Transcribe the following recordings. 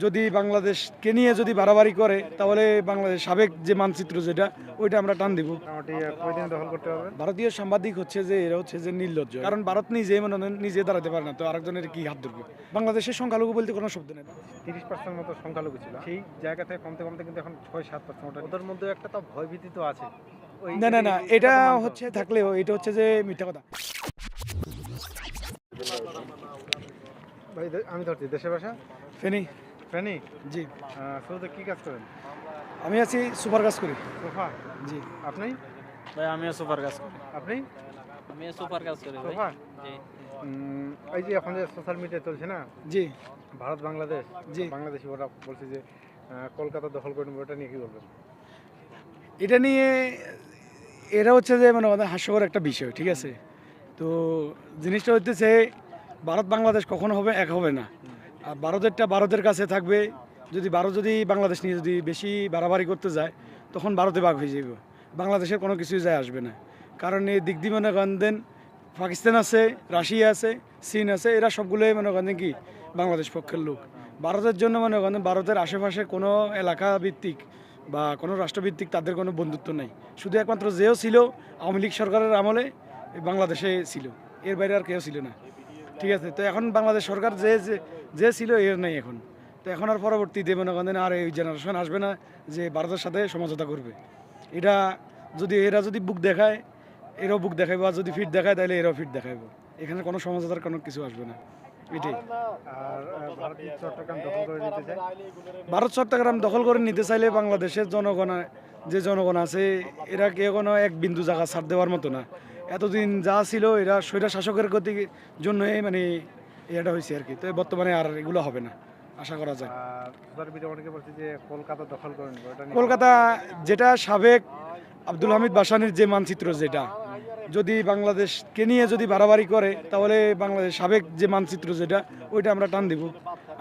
যদি বাংলাদেশকে নিয়ে যদি বাড়াবাড়ি করে তাহলে বাংলাদেশ সাবেক যে মানচিত্র যেটা ওইটা আমরা টান দিব। মোটামুটি কয়দিন দখল করতে পারবেন? ভারতীয় সাংবাদিক হচ্ছে যে এরা হচ্ছে যে নির্লজ্জ, কারণ ভারত নিজে মনে হয় নিজে দাঁড়াতে পারে না, তো আরেকজনের কি হাত ধরবে? বাংলাদেশের সংখ্যালঘু বলতে কোনো শব্দ নেই। 30% মতো সংখ্যালঘু ছিল, সেই জায়গা থেকে কমতে কমতে কিন্তু এখন 6-7%। ওদের মধ্যে একটা তো ভয়ভীতি তো আছে। না না না, এটা হচ্ছে থাকলেও এটা হচ্ছে যে মিথ্যা কথা। ভাই আমি ধরছি দেশের ভাষা ফেনী। ফেনী। জি। শুরুতে কি কাজ করেন? আমি আছি সুপার কাজ করি। সোফা। জি। আপনি? ভাই আমিও সুপার কাজ করি। আপনি? আমিও সুপার কাজ করি ভাই। সোফা। জি। এই যে এখন যে সোশ্যাল মিডিয়া চলছে না, জি। ভারত বাংলাদেশ, জি। বাংলাদেশি ওরা বলছে যে কলকাতা দখল করে নেবে, ওটা নিয়ে কি বলবেন? এটা নিয়ে এরা হচ্ছে যে মানে আমাদের হাস্যকর একটা বিষয়, ঠিক আছে? তো জিনিসটা হচ্ছে ভারত বাংলাদেশ কখনো হবে এক হবে না। আর ভারতেরটা ভারতের কাছে থাকবে। ভারত যদি বাংলাদেশ নিয়ে যদি বেশি বাড়াবাড়ি করতে যায় তখন ভারতে ভাগ হয়ে যাবে, বাংলাদেশের কোনো কিছুই যায় আসবে না। কারণ এই দিক দিয়ে মনে করেন দেন পাকিস্তান আছে, রাশিয়া আছে, চীন আছে, এরা সবগুলোই মনে করেন কি বাংলাদেশ পক্ষের লোক। ভারতের জন্য মনে করেন ভারতের আশেপাশে কোনো এলাকা ভিত্তিক বা কোনো রাষ্ট্রভিত্তিক তাদের কোনো বন্ধুত্ব নাই। শুধু একমাত্র যেও ছিল আওয়ামী লীগ সরকারের আমলে বাংলাদেশে ছিল, এর বাইরে আর কেউ ছিল না, ঠিক আছে? তো এখন বাংলাদেশ সরকার যে ছিল এর নেই এখন। তো এখন আর পরবর্তীতে মনে করেন আর এই জেনারেশন আসবে না যে ভারতের সাথে সমঝোতা করবে। এটা এরা যদি বুক দেখায় এরাও বুক দেখাবে, আর যদি ফিট দেখায় তাহলে এরাও ফিট দেখাবে। এখানে কোনো সমঝোতার কোনো কিছু আসবে না, এটাই। আর ভারত চট্টগ্রাম দখল করে নিতে চায়। ভারত চট্টগ্রাম দখল করে নিতে চাইলে বাংলাদেশের জনগণ আছে, এরা কেউ কোনো এক বিন্দু জায়গা ছাড় দেওয়ার মতো না। এতদিন যা ছিল এরা স্বৈরা শাসকের গতির জন্যই মানে এটা হয়েছে আর কি। তো বর্তমানে আর এগুলো হবে না, আশা করা যায়। আর সোশ্যাল মিডিয়া অনেকে বলছে যে কলকাতা দখল করে নেবে, ওটা নিয়ে কলকাতা যেটা সাবেক আব্দুল হামিদ বাসানির যে মানচিত্র যেটা, যদি বাংলাদেশকে নিয়ে যদি বাড়াবাড়ি করে তাহলে বাংলাদেশ সাবেক যে মানচিত্র যেটা ওইটা আমরা টান দিব।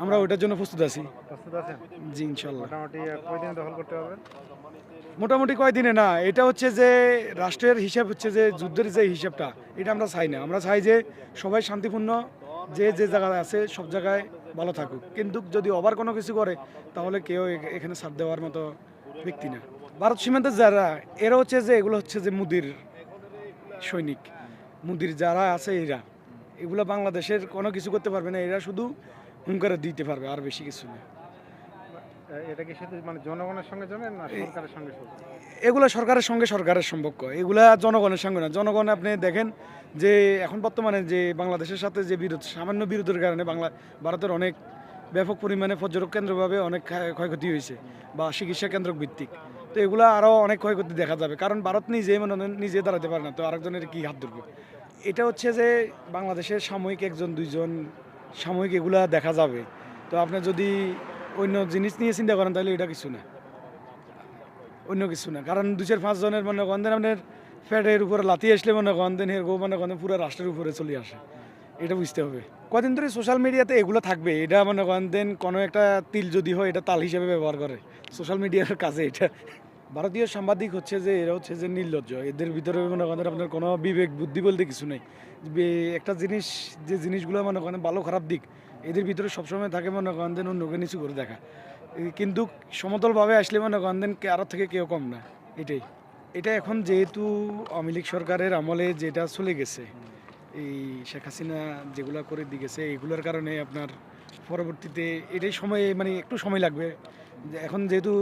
আমরা ওইটার জন্য প্রস্তুত আছি। প্রস্তুত আছেন? জি ইনশাল্লাহ। মোটামুটি কয়দিন দখল করতে পারবেন? মোটামুটি কয়দিনে না, এটা হচ্ছে যে রাষ্ট্রের হিসাব হচ্ছে যে যুদ্ধের যে হিসাবটা এটা আমরা চাই না। আমরা চাই যে সবাই শান্তিপূর্ণ যে জায়গায় আছে সব জায়গায় ভালো থাকুক, কিন্তু যদি ওভার কোনো কিছু করে তাহলে কেউ এখানে ছাড় দেওয়ার মতো ব্যক্তি না। ভারত সীমান্তে যারা এরা হচ্ছে যে এগুলো হচ্ছে যে মুদির সৈনিক, মুদির যারা আছে এগুলো বাংলাদেশের কোনো কিছু করতে পারবে না। এরা শুধু হুঙ্কারে দিতে পারবে, আর বেশি কিছু না। এটা কি শুধু মানে জনগণের সঙ্গে জমেন না সরকারের সঙ্গে শুধু? এগুলো সরকারের সঙ্গে সরকারের সম্পর্ক, এগুলা জনগণের সঙ্গে না। জনগণ আপনি দেখেন যে এখন বর্তমানে যে বাংলাদেশের সাথে যে সামান্য বিরোধের কারণে ভারতের অনেক ব্যাপক পরিমাণে পর্যটক কেন্দ্রভাবে অনেক ক্ষয়ক্ষতি হয়েছে বা চিকিৎসা কেন্দ্র ভিত্তিক। তো এগুলো আরও অনেক ক্ষয়ক্ষতি দেখা যাবে, কারণ ভারত নিজে দাঁড়াতে পারে না, তো আরেকজনের কি হাত ধরবে? এটা হচ্ছে যে বাংলাদেশের সাময়িক একজন দুইজন সাময়িক এগুলা দেখা যাবে। তো আপনি যদি অন্য জিনিস নিয়ে চিন্তা করেন তাহলে এটা কিছু না, অন্য কিছু না। কারণ 2-4-5 জনের মনে করেন আপনার ফ্যাটের উপরে লাথি আসলে মনে করেন মনে করেন পুরো রাষ্ট্রের উপরে চলে আসে, এটা বুঝতে হবে। কদিন ধরে সোশ্যাল মিডিয়াতে এগুলো থাকবে, এটা মনে করেন কোনো একটা তিল যদি হয় এটা তাল হিসেবে ব্যবহার করে সোশ্যাল মিডিয়ার কাজে এটা। ভারতীয় সাংবাদিক হচ্ছে যে এরা হচ্ছে যে নির্লজ্জ, এদের ভিতরে মনে করেন আপনার কোনো বিবেক বুদ্ধি বলতে কিছু নেই। একটা জিনিস যে জিনিসগুলো মনে করেন ভালো খারাপ দিক এদের ভিতরে সবসময় থাকে মনে করেন অন্যকে নিচু করে দেখা, কিন্তু সমতলভাবে আসলে মনে করেন কারোর থেকে কেউ কম না, এটাই। এটা এখন যেহেতু আওয়ামী লীগ সরকারের আমলে যেটা চলে গেছে, এই শেখ হাসিনা যেগুলো করে দিয়ে গেছে এগুলোর কারণে আপনার পরবর্তীতে এটাই সময় মানে একটু সময় লাগবে। এখন যেহেতু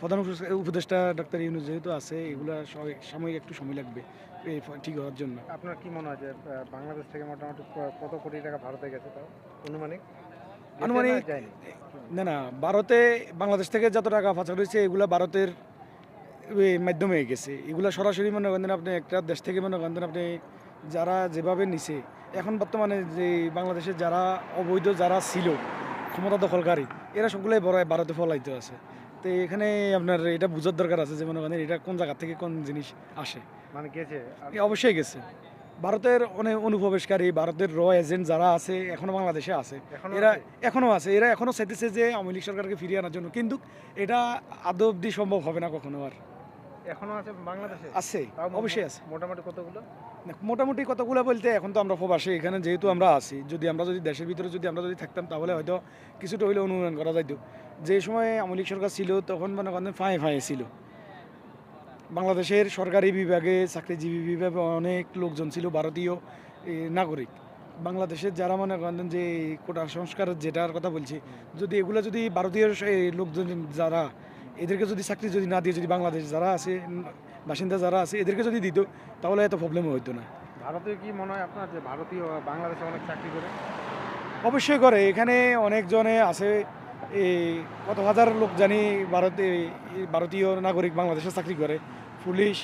প্রধান উপদেষ্টা ডাক্তার ইউনূস যেহেতু আছে, এগুলো সাময়িক একটু সময় লাগবে ঠিক হওয়ার জন্য। আপনার কি মনে হয় যে বাংলাদেশ থেকে মোটামুটি কত কোটি টাকা ভারতে গেছে তাও অনুমানিক? আনুমানিক যায়নি? না, ভারতে বাংলাদেশ থেকে যত টাকা পাচার হয়েছে এগুলো ভারতের মাধ্যমে গেছে। এগুলো সরাসরি মনে করেন আপনি একটা দেশ থেকে মনে করেন আপনি যারা যেভাবে নিছে, এখন বর্তমানে যে বাংলাদেশে যারা অবৈধ যারা ছিল ক্ষমতা দখলকারী এরা সবগুলোই ভারতে ফলাইতে আছে। তো এখানে আপনার এটা বোঝার দরকার আছে যে মনে করেন এটা কোন জায়গা থেকে কোন জিনিস আসে। মানে গেছে অবশ্যই গেছে। ভারতের অনেক অনুপ্রবেশকারী ভারতের এজেন্ট যারা আছে এখনো বাংলাদেশে আছে, এরা এখনো আছে, এরা এখনো চাইতেছে যে আওয়ামী লীগ সরকারকে ফিরিয়ে আনার জন্য, কিন্তু এটা আদৌ অব্দি সম্ভব হবে না কখনো আর। এখনো আছে বাংলাদেশে? আছে, তাও অবশ্যই আছে। মোটামুটি কতগুলো? মোটামুটি কতগুলো বলতে এখন তো আমরা প্রবাসী, এখানে যেহেতু আমরা আছি, আমরা যদি দেশের ভিতরে আমরা যদি থাকতাম তাহলে হয়তো কিছুটা হইলে অনুমান করা যাইতো। যে সময় আওয়ামী লীগ সরকার ছিল তখন মনে করেন ফাঁয়ে ফাঁয়ে ছিল। বাংলাদেশের সরকারি বিভাগে চাকরিজীবী বিভাগে অনেক লোকজন ছিল ভারতীয় নাগরিক। বাংলাদেশের যারা মনে করেন যে কোটা সংস্কার যেটার কথা বলছি, যদি এগুলো যদি ভারতীয় লোকজন যারা এদেরকে যদি চাকরি যদি না দিয়ে যদি বাংলাদেশ যারা আছে বাসিন্দা যারা আছে এদেরকে যদি দিত তাহলে এত প্রবলেমও হইতো না। ভারতীয় কি মনে হয় আপনার যে ভারতীয় বাংলাদেশে অনেক চাকরি করে? অবশ্যই করে, এখানে অনেকজনে আছে, এই কত হাজার লোক জানি ভারতীয় নাগরিক বাংলাদেশে চাকরি করে, পুলিশ,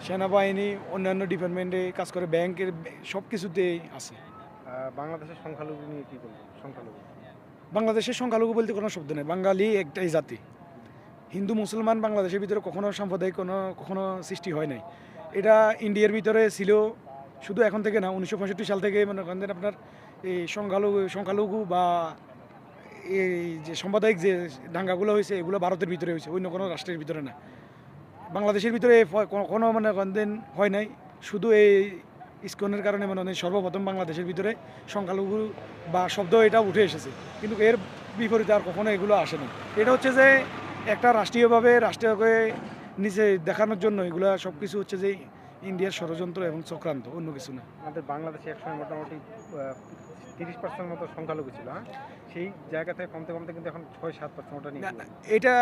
সেনাবাহিনী, অন্যান্য ডিপার্টমেন্টে কাজ করে, ব্যাংকের সব কিছুতেই আছে। বাংলাদেশের সংখ্যালঘু নিয়ে কি বলবেন? সংখ্যালঘু বাংলাদেশের সংখ্যালঘু বলতে কোনো শব্দ নেই, বাঙালি একটাই জাতি। হিন্দু মুসলমান বাংলাদেশের ভিতরে কখনো সাম্প্রদায়িক কখনো সৃষ্টি হয় নাই। এটা ইন্ডিয়ার ভিতরে ছিল, শুধু এখন থেকে না, 1965 সাল থেকে মনে করেন আপনার এই সংখ্যালঘু বা এই যে সাম্প্রদায়িক যে দাঙ্গাগুলো হয়েছে এগুলো ভারতের ভিতরে হয়েছে, অন্য কোনো রাষ্ট্রের ভিতরে না। বাংলাদেশের ভিতরে কোনো মনে করেন হয় নাই, শুধু এই ইসকনের কারণে মনে হয় সর্বপ্রথম বাংলাদেশের ভিতরে সংখ্যালঘু বা শব্দ এটা উঠে এসেছে, কিন্তু এর বিপরীতে আর কখনো এগুলো আসে না। এটা হচ্ছে যে একটা রাষ্ট্রীয়ভাবে নিচে দেখানোর জন্য এগুলো সব কিছু হচ্ছে যে ইন্ডিয়ার ষড়যন্ত্র এবং চক্রান্ত, অন্য কিছু না। আমাদের বাংলাদেশে একসময় মোটামুটি 30% মতো সংখ্যালঘু ছিল, হ্যাঁ? সেই জায়গা থেকে কমতে কমতে কিন্তু এখন 6-7% ওটা নিয়ে। এটা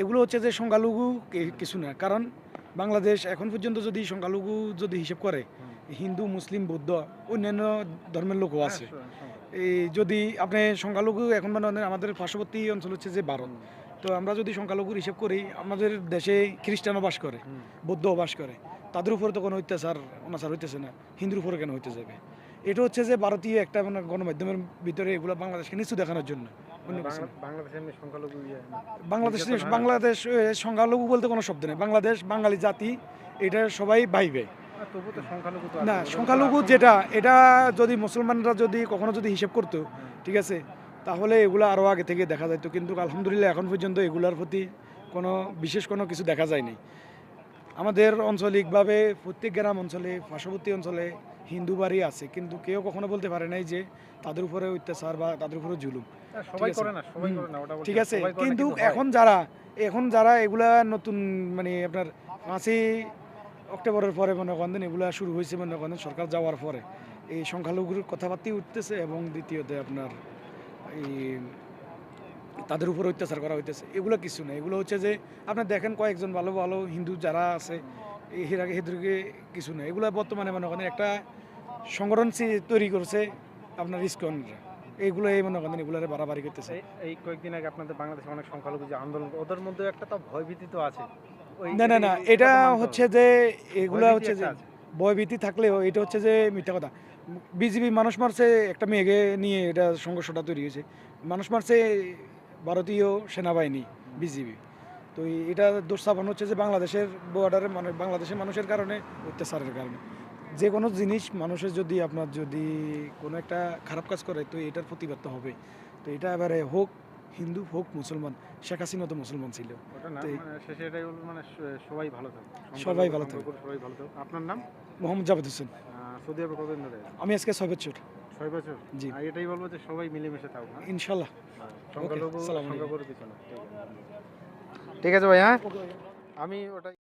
এগুলো হচ্ছে যে সংখ্যালঘু কিছু না, কারণ বাংলাদেশ এখন পর্যন্ত যদি সংখ্যালঘু যদি হিসেব করে, হিন্দু, মুসলিম, বৌদ্ধ, অন্যান্য ধর্মের লোকও আছে। এই যদি আপনি সংখ্যালঘু এখন মানে আমাদের পার্শ্ববর্তী অঞ্চল হচ্ছে যে ভারত, তো আমরা যদি সংখ্যালঘুর হিসেব করি, আমাদের দেশে খ্রিস্টানও বাস করে, বৌদ্ধও বাস করে, তাদের উপরে তো কোনো অনাচার হইতেছে না, হিন্দুর উপরে কেন হইতে যাবে? এটা হচ্ছে যে ভারতীয় একটা মানে গণমাধ্যমের ভিতরে এগুলো বাংলাদেশকে নিচু দেখানোর জন্য। বাংলাদেশ সংখ্যালঘু বলতে কোনো শব্দ নেই, বাংলাদেশ বাঙালি জাতি, এটা সবাই ভাইবে না। সংখ্যালঘু যেটা, এটা যদি মুসলমানরা যদি কখনো যদি হিসেব করতো, ঠিক আছে, তাহলে এগুলো আরও আগে থেকে দেখা যেত, কিন্তু আলহামদুলিল্লাহ এখন পর্যন্ত এগুলার প্রতি কোনো বিশেষ কোনো কিছু দেখা যায়নি। আমাদের আঞ্চলিকভাবে প্রত্যেক গ্রাম অঞ্চলে, পার্শ্ববর্তী অঞ্চলে হিন্দু বাড়ি আছে, কিন্তু কেউ কখনো বলতে পারে নাই যে তাদের উপরে অত্যাচার বা তাদের উপরে জুলুম। ঠিক আছে, কিন্তু এখন যারা এগুলা নতুন মানে আপনার 5ই অক্টোবরের পরে মনে করেন এগুলা শুরু হয়েছে, মনে করেন সরকার যাওয়ার পরে এই সংখ্যালঘুর কথাবার্তাই উঠতেছে, এবং দ্বিতীয়তে আপনার এই তাদের উপর অত্যাচার করা হইতেছে। এগুলো কিছু না, এগুলো হচ্ছে যে আপনার দেখেন কয়েকজন ভালো ভালো হিন্দু যারা আছে এদেরকে কিছু না, এগুলো বর্তমানে মনে করেন একটা সংগঠন তৈরি করছে আপনার ইসকনরা, এইগুলো এই মনে করেন এগুলো বাড়াবাড়ি করতেছে। এই কয়েকদিন আগে আপনাদের বাংলাদেশে অনেক সংখ্যালঘু যে আন্দোলন, ওদের মধ্যে একটা তো ভয়ভীতি তো আছে। না, এটা হচ্ছে যে এগুলা হচ্ছে যে ভয়ভীতি থাকলেও এটা হচ্ছে যে মিথ্যা কথা। বিজেপি মানুষ মারছে একটা মেয়েকে নিয়ে, এটা সংঘর্ষটা তৈরি হয়েছে। মানুষ মারছে ভারতীয় সেনাবাহিনী, বিজেপি। তো এটা দোষ চাপানো হচ্ছে যে বাংলাদেশের বর্ডারে মানে বাংলাদেশের মানুষের কারণে, অত্যাচারের কারণে। যে কোনো জিনিস মানুষের যদি আপনার যদি কোনো একটা খারাপ কাজ করে, তো এটার প্রতিবাদ তো হবে। তো এটা এবারে হোক হিন্দু হোক মুসলমান, শেখ হাসিনা তো মুসলমান ছিল। সবাই ভালো থাকুক, সবাই ভালো থাকুক। আপনার নাম? মোহাম্মদ জাভেদ হোসেন। সৌদি আরবে কতদিন ধরে? আমি আজকে 6 বছর। 6 বছর? জি। এটাই বলবো যে সবাই মিলেমিশে থাকুক, ইনশাল্লাহ। সংখ্যালঘু ঠিক আছে ভাই, হ্যাঁ? আমি ওটাই